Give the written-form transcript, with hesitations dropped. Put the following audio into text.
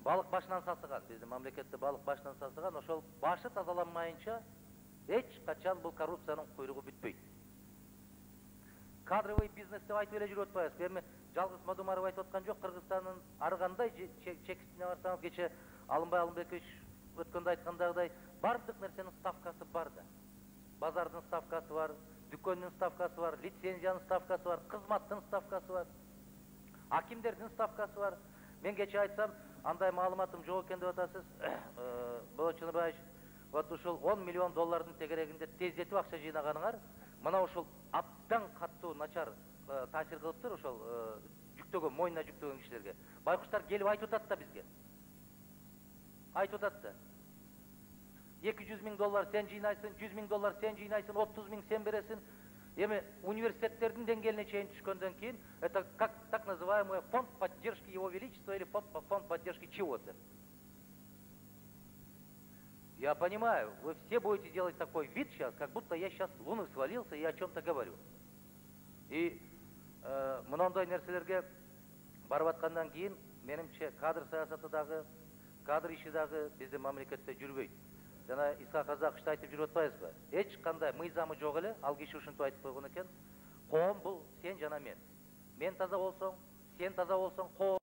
Балық башынан сасыған, біздің мамлекетте балық башынан сасыған, ошол башы тазаланмайынча эч качан бул коррупциянын куйругу бүтпөйт. Кадровый бизнес деп айтып эле жүрүп атпайбызбы? Эми жалгыз Мадумаров айтып аткан жок, Кыргызстандын ар кандай чекисине барсаңыз, кече Алымбай Алымбекович өткөндө айткандагыдай, бардык нерсенин ставкасы бар да. Базардын ставкасы бар, дүкөндүн ставкасы бар, лицензиянын ставкасы бар, кызматтын ставкасы бар, акимдердин ставкасы бар. Мен кече айтсам, андай маалыматым жок экен деп атасыз. Болот Чыныбаевич, вот ушул 10 миллион доллардын тегерегинде тездетип акча жыйнаганыңар, мына ушул абдан каттуу начар таасир кылыптыр ошол жүктөгөн, мойнуна жүктөгөн кишилерге. Байкуштар келип айтып атат да бизге. Айтып атат да. 200 миң доллар сен жыйнайсың, 100 миң доллар сен жыйнайсың, 30 миң сен бересиң. Эми университеттердин деңгээлине чейин түшкөндөн кийин, это как так называемый фонд поддержки Его Величества или фонд поддержки чего-то. Я понимаю, вы все будете делать такой вид сейчас, как будто я сейчас с Луны свалился и о чем-то говорю. И мындай нерселерге барып аткандан кийин, менимче кадр саясаты дагы, кадр иши дагы биздин мамлекетте жүрбөйт. Жана Исхак Казакович айтып жүрүп атпайбызбы? Эч кандай мыйзамы жок эле, ал киши ушинтип айтып койгон экен. Коом бул сен жана мен. Мен таза болсоң, сен таза болсоң, коом